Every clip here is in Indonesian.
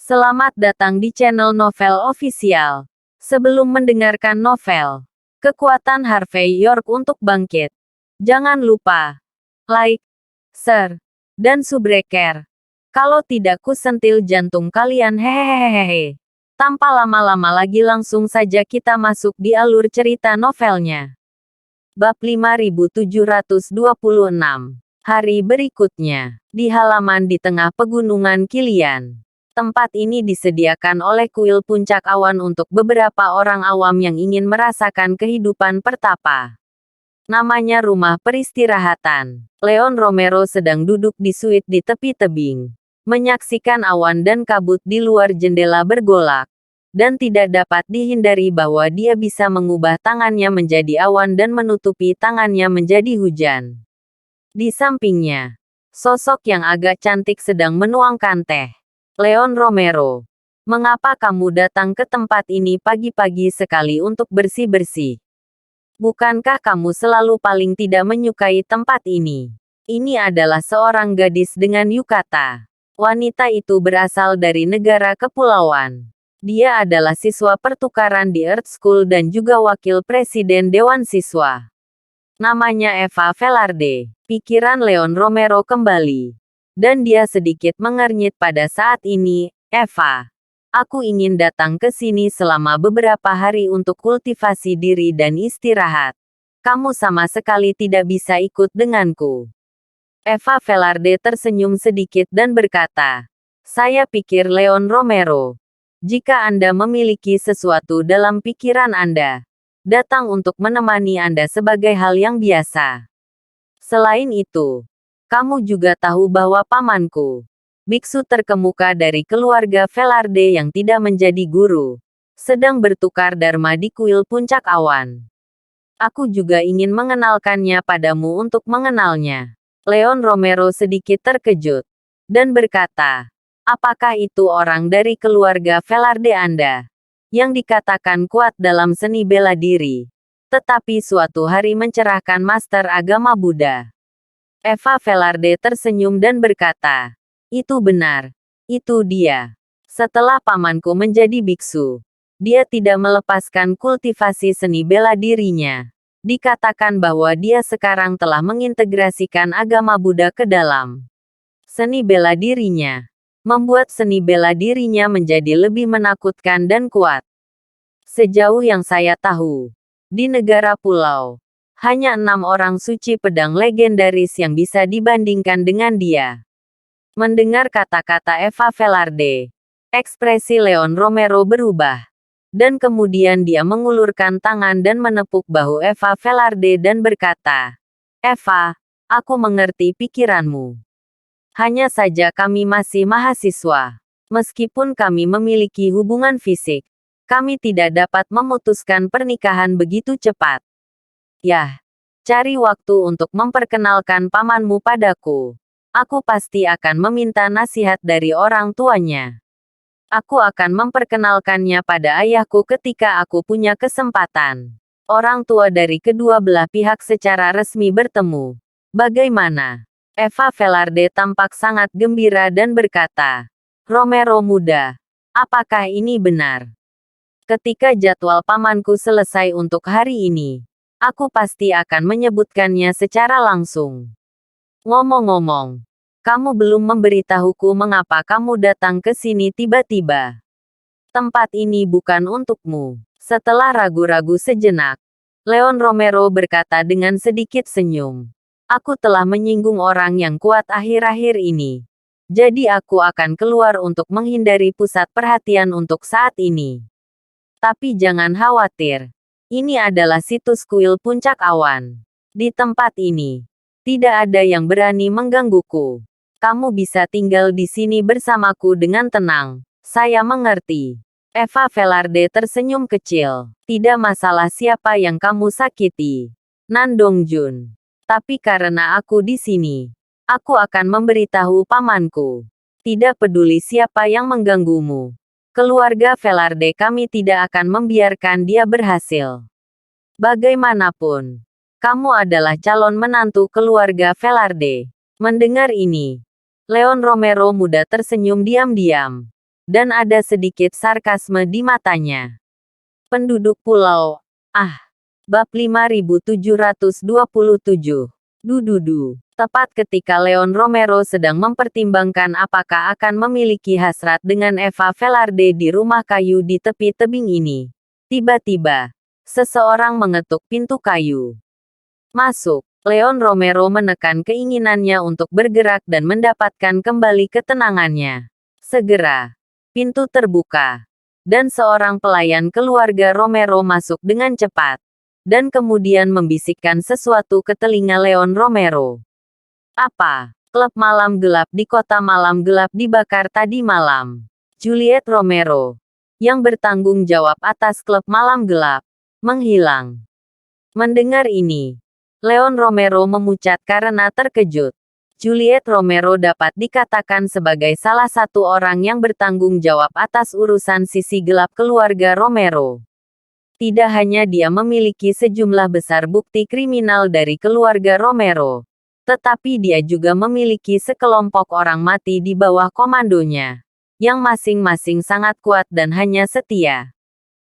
Selamat datang di channel Novel Official. Sebelum mendengarkan novel, kekuatan Harvey York untuk bangkit. Jangan lupa like, share, dan subscribe. Kalau tidak kusentil jantung kalian hehehehe. Tanpa lama-lama lagi langsung saja kita masuk di alur cerita novelnya. Bab 5726. Hari berikutnya, di halaman di tengah pegunungan Kilian. Tempat ini disediakan oleh kuil puncak awan untuk beberapa orang awam yang ingin merasakan kehidupan pertapa. Namanya rumah peristirahatan. Leon Romero sedang duduk di suite di tepi tebing, menyaksikan awan dan kabut di luar jendela bergolak, dan tidak dapat dihindari bahwa dia bisa mengubah tangannya menjadi awan dan menutupi tangannya menjadi hujan. Di sampingnya, sosok yang agak cantik sedang menuangkan teh. Leon Romero, mengapa kamu datang ke tempat ini pagi-pagi sekali untuk bersih-bersih? Bukankah kamu selalu paling tidak menyukai tempat ini? Ini adalah seorang gadis dengan yukata. Wanita itu berasal dari negara kepulauan. Dia adalah siswa pertukaran di Earth School dan juga wakil presiden Dewan Siswa. Namanya Eva Velarde. Pikiran Leon Romero kembali. Dan dia sedikit mengernyit pada saat ini. Eva, aku ingin datang ke sini selama beberapa hari untuk kultivasi diri dan istirahat. Kamu sama sekali tidak bisa ikut denganku. Eva Velarde tersenyum sedikit dan berkata, saya pikir Leon Romero, jika Anda memiliki sesuatu dalam pikiran Anda, datang untuk menemani Anda sebagai hal yang biasa. Selain itu, kamu juga tahu bahwa pamanku, biksu terkemuka dari keluarga Velarde yang tidak menjadi guru, sedang bertukar dharma di kuil puncak awan. Aku juga ingin mengenalkannya padamu untuk mengenalnya. Leon Romero sedikit terkejut, dan berkata, apakah itu orang dari keluarga Velarde Anda, yang dikatakan kuat dalam seni bela diri, tetapi suatu hari mencerahkan master agama Buddha? Eva Velarde tersenyum dan berkata, itu benar, itu dia. Setelah pamanku menjadi biksu, dia tidak melepaskan kultivasi seni bela dirinya. Dikatakan bahwa dia sekarang telah mengintegrasikan agama Buddha ke dalam seni bela dirinya, membuat seni bela dirinya menjadi lebih menakutkan dan kuat. Sejauh yang saya tahu, di negara pulau, hanya 6 orang suci pedang legendaris yang bisa dibandingkan dengan dia. Mendengar kata-kata Eva Velarde, ekspresi Leon Romero berubah. Dan kemudian dia mengulurkan tangan dan menepuk bahu Eva Velarde dan berkata, Eva, aku mengerti pikiranmu. Hanya saja kami masih mahasiswa. Meskipun kami memiliki hubungan fisik, kami tidak dapat memutuskan pernikahan begitu cepat. Yah, cari waktu untuk memperkenalkan pamanmu padaku. Aku pasti akan meminta nasihat dari orang tuanya. Aku akan memperkenalkannya pada ayahku ketika aku punya kesempatan. Orang tua dari kedua belah pihak secara resmi bertemu. Bagaimana? Eva Velarde tampak sangat gembira dan berkata, Romero muda, apakah ini benar? Ketika jadwal pamanku selesai untuk hari ini, aku pasti akan menyebutkannya secara langsung. Ngomong-ngomong, kamu belum memberitahuku mengapa kamu datang ke sini tiba-tiba. Tempat ini bukan untukmu. Setelah ragu-ragu sejenak, Leon Romero berkata dengan sedikit senyum. Aku telah menyinggung orang yang kuat akhir-akhir ini. Jadi aku akan keluar untuk menghindari pusat perhatian untuk saat ini. Tapi jangan khawatir. Ini adalah situs kuil puncak awan. Di tempat ini, tidak ada yang berani menggangguku. Kamu bisa tinggal di sini bersamaku dengan tenang. Saya mengerti. Eva Velarde tersenyum kecil. Tidak masalah siapa yang kamu sakiti, Nan Dongjun. Tapi karena aku di sini, aku akan memberitahu pamanku. Tidak peduli siapa yang mengganggumu. Keluarga Velarde kami tidak akan membiarkan dia berhasil. Bagaimanapun, kamu adalah calon menantu keluarga Velarde. Mendengar ini, Leon Romero muda tersenyum diam-diam. dan ada sedikit sarkasme di matanya. Penduduk pulau. Bab 5727. Dududu. Tepat ketika Leon Romero sedang mempertimbangkan apakah akan memiliki hasrat dengan Eva Velarde di rumah kayu di tepi tebing ini. Tiba-tiba, seseorang mengetuk pintu kayu. Masuk. Leon Romero menekan keinginannya untuk bergerak dan mendapatkan kembali ketenangannya. Segera, pintu terbuka. Dan seorang pelayan keluarga Romero masuk dengan cepat. Dan kemudian membisikkan sesuatu ke telinga Leon Romero. Apa? Klub malam gelap di kota malam gelap dibakar tadi malam. Juliet Romero, yang bertanggung jawab atas klub malam gelap, menghilang. Mendengar ini, Leon Romero memucat karena terkejut. Juliet Romero dapat dikatakan sebagai salah satu orang yang bertanggung jawab atas urusan sisi gelap keluarga Romero. Tidak hanya dia memiliki sejumlah besar bukti kriminal dari keluarga Romero, tetapi dia juga memiliki sekelompok orang mati di bawah komandonya, yang masing-masing sangat kuat dan hanya setia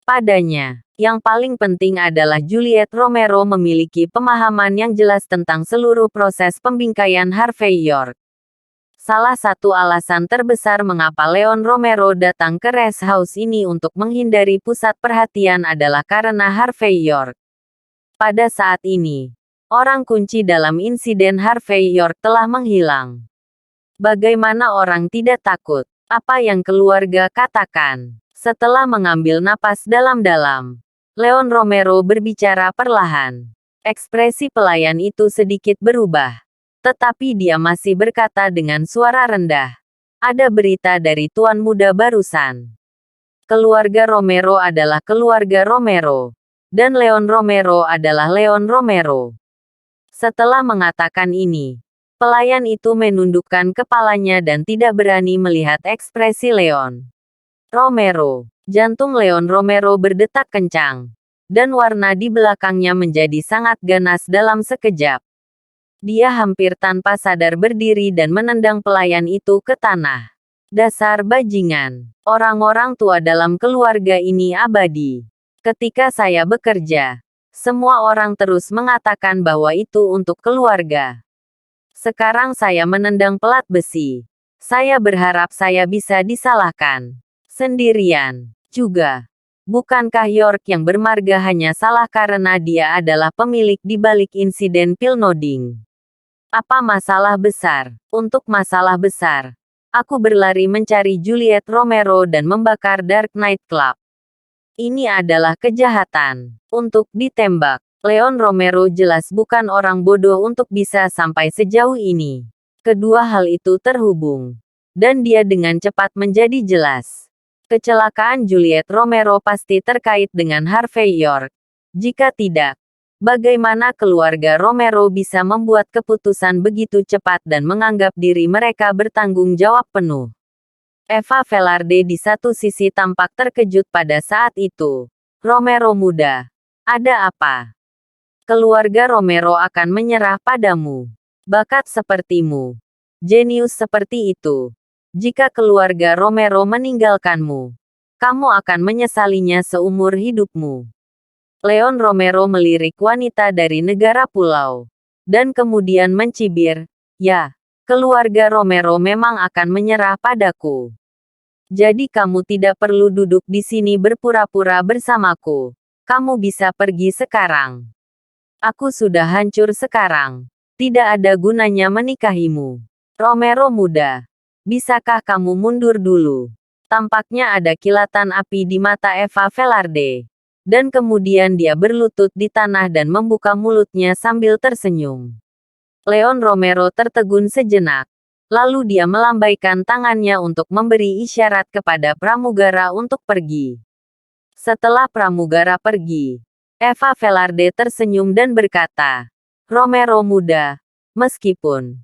padanya. Yang paling penting adalah Juliet Romero memiliki pemahaman yang jelas tentang seluruh proses pembingkaian Harvey York. Salah satu alasan terbesar mengapa Leon Romero datang ke rest house ini untuk menghindari pusat perhatian adalah karena Harvey York. Pada saat ini, orang kunci dalam insiden Harvey York telah menghilang. Bagaimana orang tidak takut? Apa yang keluarga katakan? Setelah mengambil napas dalam-dalam, Leon Romero berbicara perlahan. Ekspresi pelayan itu sedikit berubah. Tetapi dia masih berkata dengan suara rendah. Ada berita dari Tuan Muda barusan. Keluarga Romero adalah keluarga Romero. Dan Leon Romero adalah Leon Romero. Setelah mengatakan ini, pelayan itu menundukkan kepalanya dan tidak berani melihat ekspresi Leon Romero. Jantung Leon Romero berdetak kencang, dan warna di belakangnya menjadi sangat ganas dalam sekejap. Dia hampir tanpa sadar berdiri dan menendang pelayan itu ke tanah. Dasar bajingan. Orang-orang tua dalam keluarga ini abadi. Ketika saya bekerja, semua orang terus mengatakan bahwa itu untuk keluarga. Sekarang saya menendang pelat besi. Saya berharap saya bisa disalahkan. Sendirian. Juga. Bukankah York yang bermarga hanya salah karena dia adalah pemilik di balik insiden pil nodding? Apa masalah besar? Untuk masalah besar, aku berlari mencari Juliet Romero dan membakar Dark Knight Club. Ini adalah kejahatan. Untuk ditembak. Leon Romero jelas bukan orang bodoh untuk bisa sampai sejauh ini. Kedua hal itu terhubung. Dan dia dengan cepat menjadi jelas. Kecelakaan Juliet Romero pasti terkait dengan Harvey York. Jika tidak, bagaimana keluarga Romero bisa membuat keputusan begitu cepat dan menganggap diri mereka bertanggung jawab penuh? Eva Velarde di satu sisi tampak terkejut pada saat itu. Romero muda. Ada apa? Keluarga Romero akan menyerah padamu. Bakat sepertimu. Jenius seperti itu. Jika keluarga Romero meninggalkanmu, kamu akan menyesalinya seumur hidupmu. Leon Romero melirik wanita dari negara pulau. Dan kemudian mencibir, ya, keluarga Romero memang akan menyerah padaku. Jadi kamu tidak perlu duduk di sini berpura-pura bersamaku. Kamu bisa pergi sekarang. Aku sudah hancur sekarang. Tidak ada gunanya menikahimu. Romero muda. Bisakah kamu mundur dulu? Tampaknya ada kilatan api di mata Eva Velarde. Dan kemudian dia berlutut di tanah dan membuka mulutnya sambil tersenyum. Leon Romero tertegun sejenak. Lalu dia melambaikan tangannya untuk memberi isyarat kepada pramugara untuk pergi. Setelah pramugara pergi, Eva Velarde tersenyum dan berkata, Romero muda, meskipun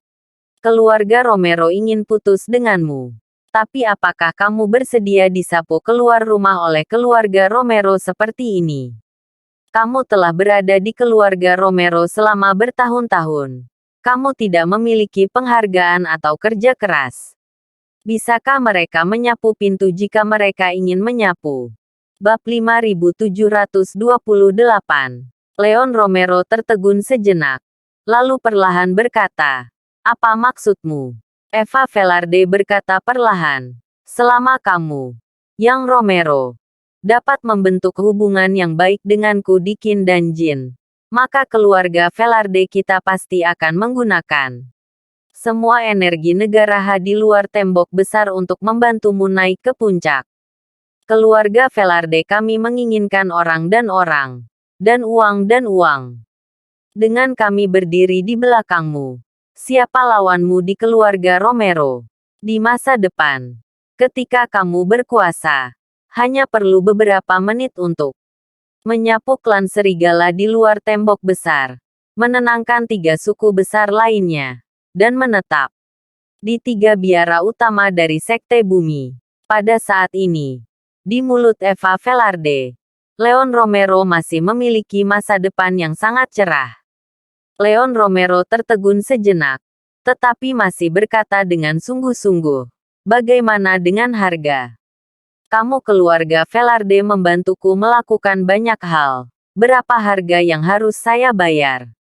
keluarga Romero ingin putus denganmu. Tapi apakah kamu bersedia disapu keluar rumah oleh keluarga Romero seperti ini? Kamu telah berada di keluarga Romero selama bertahun-tahun. Kamu tidak memiliki penghargaan atau kerja keras. Bisakah mereka menyapu pintu jika mereka ingin menyapu? Bab 5728. Leon Romero tertegun sejenak. Lalu perlahan berkata, "Apa maksudmu?" Eva Velarde berkata perlahan, "Selama kamu, Yang Romero, dapat membentuk hubungan yang baik denganku di Qin dan Jin, maka keluarga Velarde kita pasti akan menggunakan semua energi negara di luar tembok besar untuk membantumu naik ke puncak. Keluarga Velarde kami menginginkan orang, dan uang. Dengan kami berdiri di belakangmu, siapa lawanmu di keluarga Romero? Di masa depan, ketika kamu berkuasa, hanya perlu beberapa menit untuk menyapu klan serigala di luar tembok besar, menenangkan 3 suku besar lainnya, dan menetap di 3 biara utama dari Sekte Bumi. Pada saat ini, di mulut Eva Velarde, Leon Romero masih memiliki masa depan yang sangat cerah. Leon Romero tertegun sejenak, tetapi masih berkata dengan sungguh-sungguh, "Bagaimana dengan harga? Kamu keluarga Velarde membantuku melakukan banyak hal. Berapa harga yang harus saya bayar?"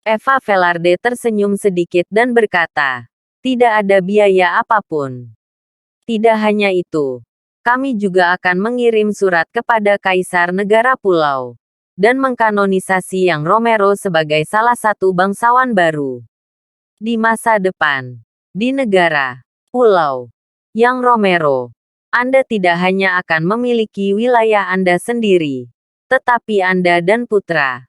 Eva Velarde tersenyum sedikit dan berkata, "Tidak ada biaya apapun. Tidak hanya itu, kami juga akan mengirim surat kepada Kaisar Negara Pulau, dan mengkanonisasi Yang Romero sebagai salah satu bangsawan baru di masa depan. Di negara Pulau Yang Romero, Anda tidak hanya akan memiliki wilayah Anda sendiri, tetapi Anda dan putra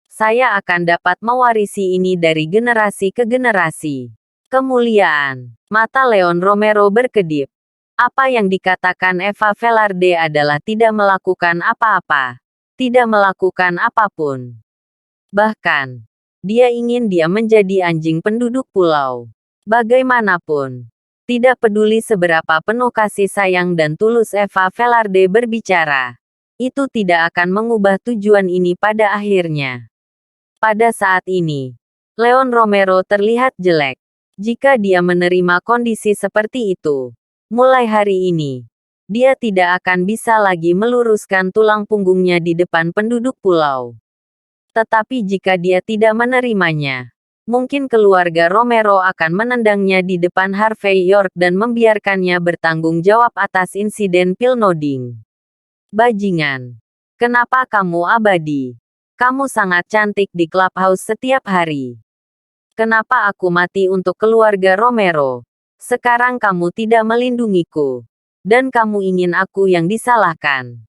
saya akan dapat mewarisi ini dari generasi ke generasi." Kemuliaan. Mata Leon Romero berkedip. Apa yang dikatakan Eva Velarde adalah tidak melakukan apa-apa. Tidak melakukan apapun. Bahkan, dia ingin dia menjadi anjing penduduk pulau. Bagaimanapun, tidak peduli seberapa penuh kasih sayang dan tulus Eva Velarde berbicara, itu tidak akan mengubah tujuan ini pada akhirnya. Pada saat ini, Leon Romero terlihat jelek. Jika dia menerima kondisi seperti itu, mulai hari ini, dia tidak akan bisa lagi meluruskan tulang punggungnya di depan penduduk pulau. Tetapi jika dia tidak menerimanya, mungkin keluarga Romero akan menendangnya di depan Harvey York dan membiarkannya bertanggung jawab atas insiden pil nodding. "Bajingan. Kenapa kamu abadi? Kamu sangat cantik di clubhouse setiap hari. Kenapa aku mati untuk keluarga Romero? Sekarang kamu tidak melindungiku. Dan kamu ingin aku yang disalahkan."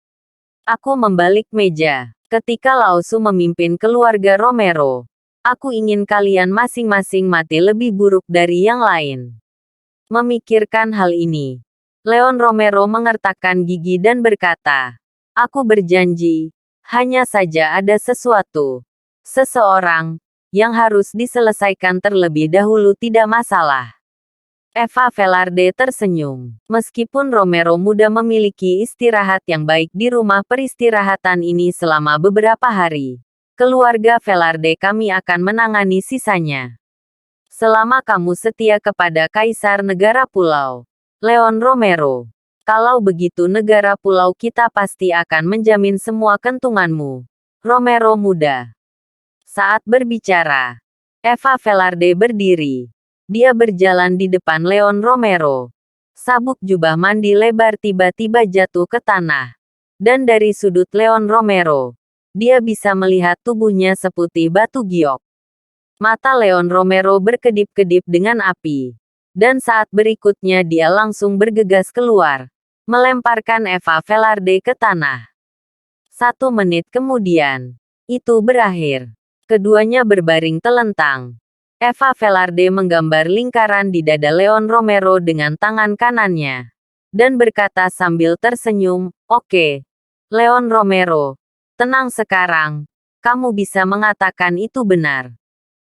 Aku membalik meja. Ketika Lao Su memimpin keluarga Romero, aku ingin kalian masing-masing mati lebih buruk dari yang lain. Memikirkan hal ini, Leon Romero mengertakkan gigi dan berkata, "Aku berjanji, hanya saja ada sesuatu. Seseorang yang harus diselesaikan terlebih dahulu, tidak masalah." Eva Velarde tersenyum. Meskipun Romero muda memiliki istirahat yang baik di rumah peristirahatan ini selama beberapa hari, keluarga Velarde kami akan menangani sisanya. Selama kamu setia kepada Kaisar Negara Pulau, Leon Romero. Kalau begitu negara pulau kita pasti akan menjamin semua kentunganmu, Romero muda. Saat berbicara, Eva Velarde berdiri. Dia berjalan di depan Leon Romero. Sabuk jubah mandi lebar tiba-tiba jatuh ke tanah. Dan dari sudut Leon Romero, dia bisa melihat tubuhnya seputih batu giok. Mata Leon Romero berkedip-kedip dengan api. Dan saat berikutnya dia langsung bergegas keluar, melemparkan Eva Velarde ke tanah. 1 menit kemudian, itu berakhir. Keduanya berbaring telentang. Eva Velarde menggambar lingkaran di dada Leon Romero dengan tangan kanannya. Dan berkata sambil tersenyum, "Oke, Leon Romero. Tenang sekarang. Kamu bisa mengatakan itu benar.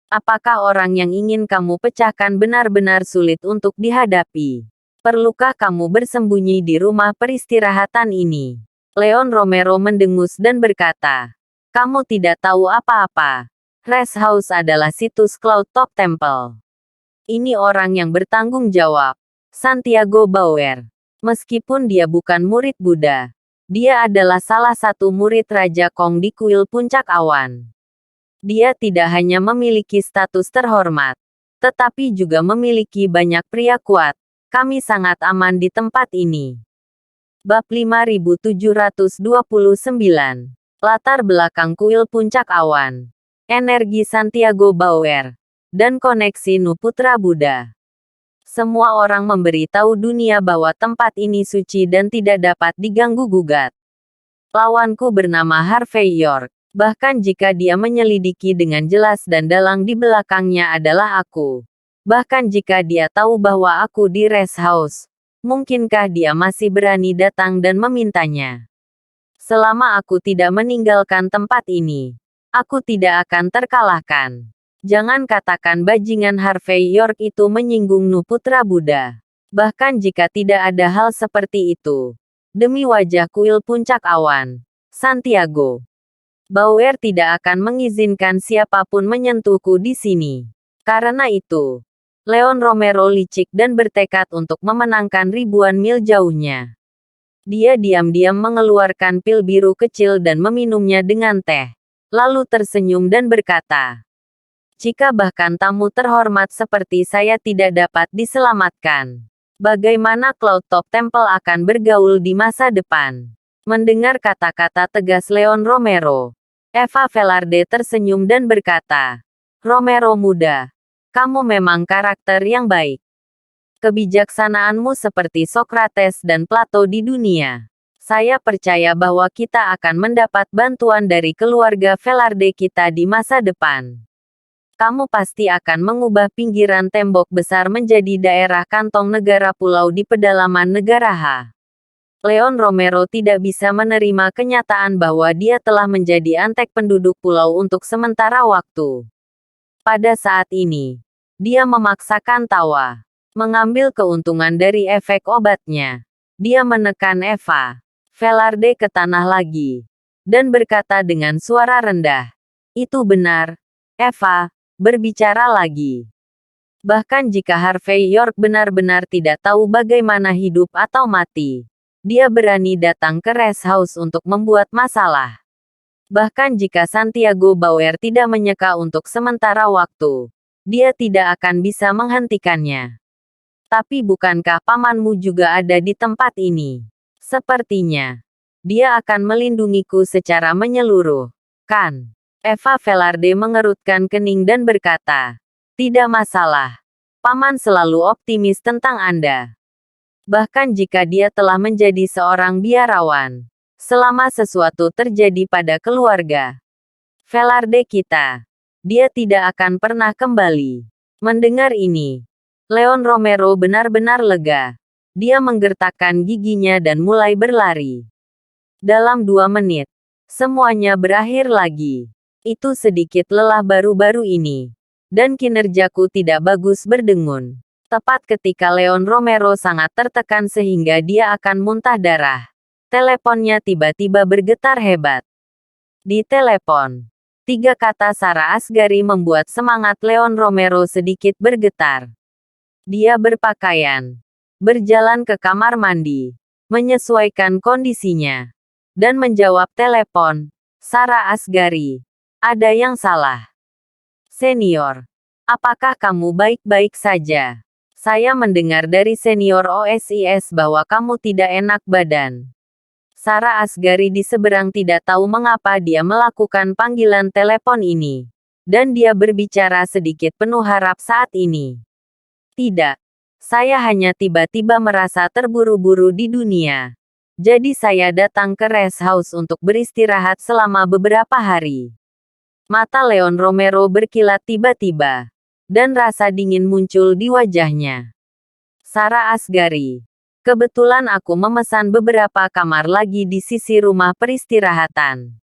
Apakah orang yang ingin kamu pecahkan benar-benar sulit untuk dihadapi? Perlukah kamu bersembunyi di rumah peristirahatan ini?" Leon Romero mendengus dan berkata, "Kamu tidak tahu apa-apa. Rest House adalah situs Cloud Top Temple. Ini orang yang bertanggung jawab. Santiago Bauer. Meskipun dia bukan murid Buddha, dia adalah salah satu murid Raja Kong di kuil Puncak Awan. Dia tidak hanya memiliki status terhormat, tetapi juga memiliki banyak pria kuat. Kami sangat aman di tempat ini. Bab 5729. Latar belakang kuil Puncak Awan. Energi Santiago Bauer. Dan koneksi Nu Putra Buddha. Semua orang memberitahu dunia bahwa tempat ini suci dan tidak dapat diganggu-gugat. Lawanku bernama Harvey York. Bahkan jika dia menyelidiki dengan jelas dan dalang di belakangnya adalah aku. Bahkan jika dia tahu bahwa aku di rest house, mungkinkah dia masih berani datang dan memintanya? Selama aku tidak meninggalkan tempat ini, aku tidak akan terkalahkan. Jangan katakan bajingan Harvey York itu menyinggung Nu Putra Buddha. Bahkan jika tidak ada hal seperti itu. Demi wajah kuil Puncak Awan, Santiago Bauer tidak akan mengizinkan siapapun menyentuhku di sini. Karena itu, Leon Romero licik dan bertekad untuk memenangkan ribuan mil jauhnya. Dia diam-diam mengeluarkan pil biru kecil dan meminumnya dengan teh. Lalu tersenyum dan berkata, "Jika bahkan tamu terhormat seperti saya tidak dapat diselamatkan, bagaimana Cloud Top Temple akan bergaul di masa depan?" Mendengar kata-kata tegas Leon Romero, Eva Velarde tersenyum dan berkata, "Romero muda, kamu memang karakter yang baik. Kebijaksanaanmu seperti Socrates dan Plato di dunia. Saya percaya bahwa kita akan mendapat bantuan dari keluarga Velarde kita di masa depan. Kamu pasti akan mengubah pinggiran tembok besar menjadi daerah kantong negara pulau di pedalaman negara H." Leon Romero tidak bisa menerima kenyataan bahwa dia telah menjadi antek penduduk pulau untuk sementara waktu. Pada saat ini, dia memaksakan tawa. Mengambil keuntungan dari efek obatnya. Dia menekan Eva Velarde ke tanah lagi. Dan berkata dengan suara rendah, "Itu benar, Eva, berbicara lagi." Bahkan jika Harvey York benar-benar tidak tahu bagaimana hidup atau mati, dia berani datang ke rest house untuk membuat masalah. Bahkan jika Santiago Bauer tidak menyeka untuk sementara waktu, dia tidak akan bisa menghentikannya. Tapi bukankah pamanmu juga ada di tempat ini? Sepertinya, dia akan melindungiku secara menyeluruh, kan? Eva Velarde mengerutkan kening dan berkata, "Tidak masalah. Paman selalu optimis tentang Anda. Bahkan jika dia telah menjadi seorang biarawan, selama sesuatu terjadi pada keluarga Velarde kita, dia tidak akan pernah kembali." Mendengar ini, Leon Romero benar-benar lega. Dia menggertakkan giginya dan mulai berlari. Dalam 2 menit, semuanya berakhir lagi. Itu sedikit lelah baru-baru ini. Dan kinerjaku tidak bagus berdengun. Tepat ketika Leon Romero sangat tertekan sehingga dia akan muntah darah. Teleponnya tiba-tiba bergetar hebat. Di telepon, 3 kata Sarah Asghari membuat semangat Leon Romero sedikit bergetar. Dia berpakaian, berjalan ke kamar mandi, menyesuaikan kondisinya, dan menjawab telepon. "Sarah Asghari, ada yang salah. Senior, apakah kamu baik-baik saja? Saya mendengar dari senior OSIS bahwa kamu tidak enak badan." Sarah Asghari di seberang tidak tahu mengapa dia melakukan panggilan telepon ini. Dan dia berbicara sedikit penuh harap saat ini. "Tidak. Saya hanya tiba-tiba merasa terburu-buru di dunia. Jadi saya datang ke rest house untuk beristirahat selama beberapa hari." Mata Leon Romero berkilat tiba-tiba. Dan rasa dingin muncul di wajahnya. "Sarah Asghari, kebetulan aku memesan beberapa kamar lagi di sisi rumah peristirahatan.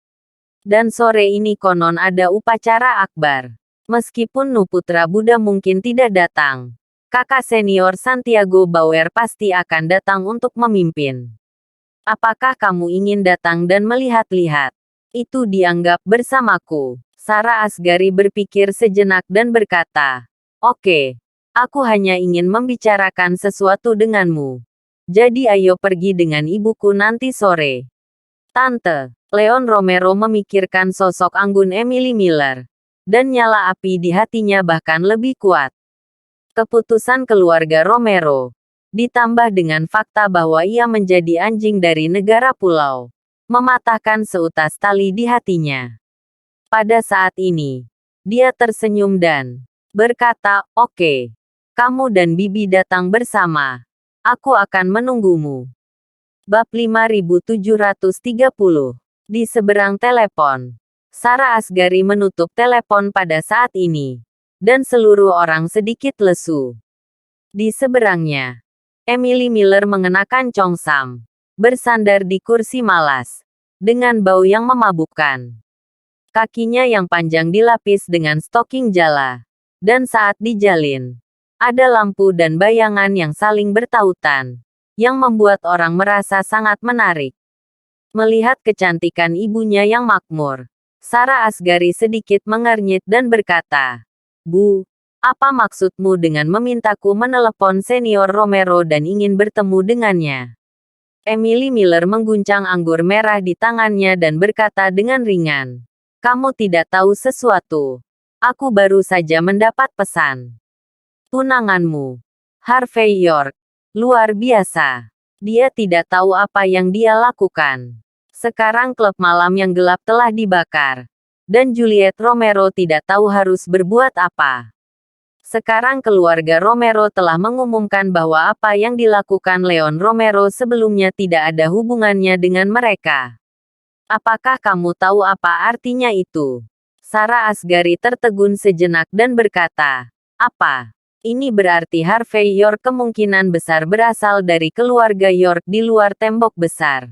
Dan sore ini konon ada upacara akbar. Meskipun Nu Putra Buddha mungkin tidak datang, kakak senior Santiago Bauer pasti akan datang untuk memimpin. Apakah kamu ingin datang dan melihat-lihat? Itu dianggap bersamaku." Sarah Asghari berpikir sejenak dan berkata, "Oke, Aku hanya ingin membicarakan sesuatu denganmu. Jadi ayo pergi dengan ibuku nanti sore. Tante, Leon Romero memikirkan sosok anggun Emily Miller. Dan nyala api di hatinya bahkan lebih kuat. Keputusan keluarga Romero. Ditambah dengan fakta bahwa ia menjadi anjing dari negara pulau. Mematahkan seutas tali di hatinya. Pada saat ini, dia tersenyum dan berkata, "Oke, kamu dan Bibi datang bersama. Aku akan menunggumu." Bab 5730. Di seberang telepon. Sarah Asghari menutup telepon pada saat ini. Dan seluruh orang sedikit lesu. Di seberangnya, Emily Miller mengenakan congsam. Bersandar di kursi malas. Dengan bau yang memabukkan. Kakinya yang panjang dilapis dengan stoking jala. Dan saat dijalin, ada lampu dan bayangan yang saling bertautan. Yang membuat orang merasa sangat menarik. Melihat kecantikan ibunya yang makmur, Sarah Asghari sedikit mengernyit dan berkata, "Bu, apa maksudmu dengan memintaku menelepon senior Romero dan ingin bertemu dengannya?" Emily Miller mengguncang anggur merah di tangannya dan berkata dengan ringan, "Kamu tidak tahu sesuatu. Aku baru saja mendapat pesan. Tunanganmu, Harvey York, luar biasa. Dia tidak tahu apa yang dia lakukan. Sekarang klub malam yang gelap telah dibakar. Dan Juliet Romero tidak tahu harus berbuat apa. Sekarang keluarga Romero telah mengumumkan bahwa apa yang dilakukan Leon Romero sebelumnya tidak ada hubungannya dengan mereka. Apakah kamu tahu apa artinya itu?" Sarah Asghari tertegun sejenak dan berkata, "Apa? Ini berarti Harvey York kemungkinan besar berasal dari keluarga York di luar tembok besar.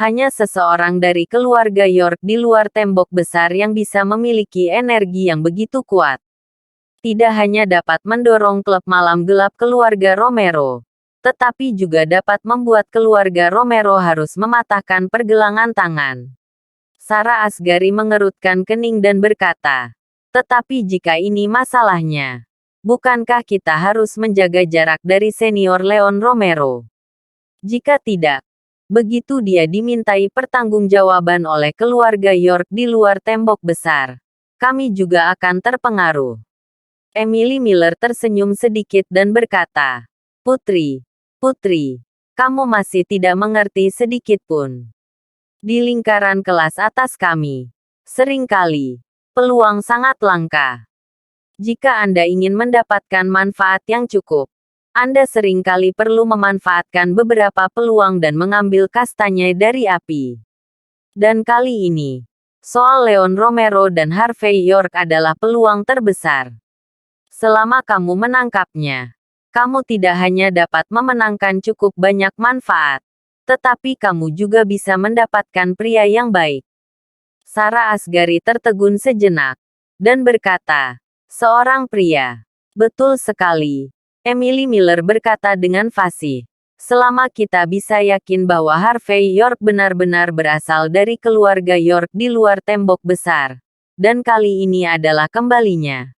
Hanya seseorang dari keluarga York di luar tembok besar yang bisa memiliki energi yang begitu kuat. Tidak hanya dapat mendorong klub malam gelap keluarga Romero, tetapi juga dapat membuat keluarga Romero harus mematahkan pergelangan tangan." Sarah Asghari mengerutkan kening dan berkata, "Tetapi jika ini masalahnya, bukankah kita harus menjaga jarak dari senior Leon Romero? Jika tidak, begitu dia dimintai pertanggungjawaban oleh keluarga York di luar tembok besar, kami juga akan terpengaruh." Emily Miller tersenyum sedikit dan berkata, Putri, kamu masih tidak mengerti sedikit pun. Di lingkaran kelas atas kami, seringkali, peluang sangat langka. Jika Anda ingin mendapatkan manfaat yang cukup, Anda seringkali perlu memanfaatkan beberapa peluang dan mengambil kastanya dari api. Dan kali ini, soal Leon Romero dan Harvey York adalah peluang terbesar. Selama kamu menangkapnya, kamu tidak hanya dapat memenangkan cukup banyak manfaat, tetapi kamu juga bisa mendapatkan pria yang baik. Sarah Asghari tertegun sejenak, dan berkata, "Seorang pria." "Betul sekali," Emily Miller berkata dengan fasih. "Selama kita bisa yakin bahwa Harvey York benar-benar berasal dari keluarga York di luar tembok besar, dan kali ini adalah kembalinya.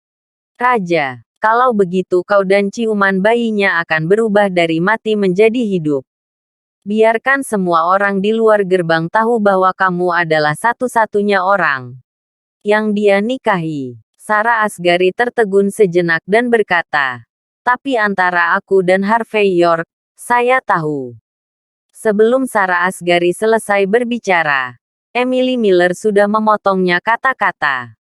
Raja, kalau begitu kau dan ciuman bayinya akan berubah dari mati menjadi hidup. Biarkan semua orang di luar gerbang tahu bahwa kamu adalah satu-satunya orang yang dia nikahi." Sarah Asghari tertegun sejenak dan berkata, "Tapi antara aku dan Harvey York, saya tahu." Sebelum Sarah Asghari selesai berbicara, Emily Miller sudah memotongnya kata-kata.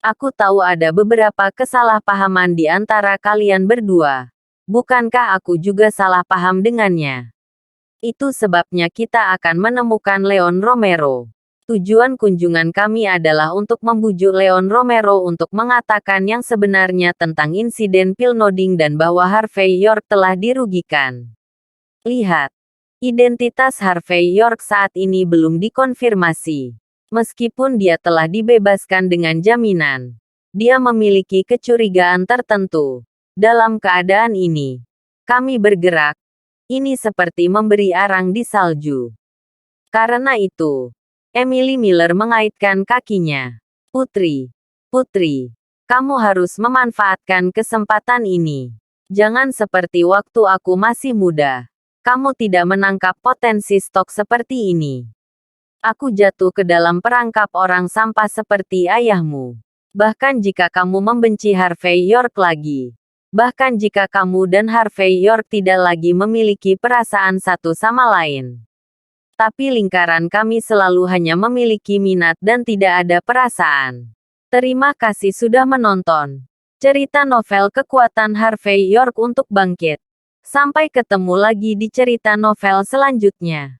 "Aku tahu ada beberapa kesalahpahaman di antara kalian berdua. Bukankah aku juga salah paham dengannya? Itu sebabnya kita akan menemukan Leon Romero. Tujuan kunjungan kami adalah untuk membujuk Leon Romero untuk mengatakan yang sebenarnya tentang insiden pil nodding dan bahwa Harvey York telah dirugikan. Lihat, identitas Harvey York saat ini belum dikonfirmasi. Meskipun dia telah dibebaskan dengan jaminan, dia memiliki kecurigaan tertentu. Dalam keadaan ini, kami bergerak. Ini seperti memberi arang di salju. Karena itu, Emily Miller mengaitkan kakinya. Putri, Kamu harus memanfaatkan kesempatan ini. Jangan seperti waktu aku masih muda. Kamu tidak menangkap potensi stok seperti ini. Aku jatuh ke dalam perangkap orang sampah seperti ayahmu. Bahkan jika kamu membenci Harvey York lagi. Bahkan jika kamu dan Harvey York tidak lagi memiliki perasaan satu sama lain. Tapi lingkaran kami selalu hanya memiliki minat dan tidak ada perasaan. Terima kasih sudah menonton. Cerita novel Kekuatan Harvey York untuk Bangkit. Sampai ketemu lagi di cerita novel selanjutnya.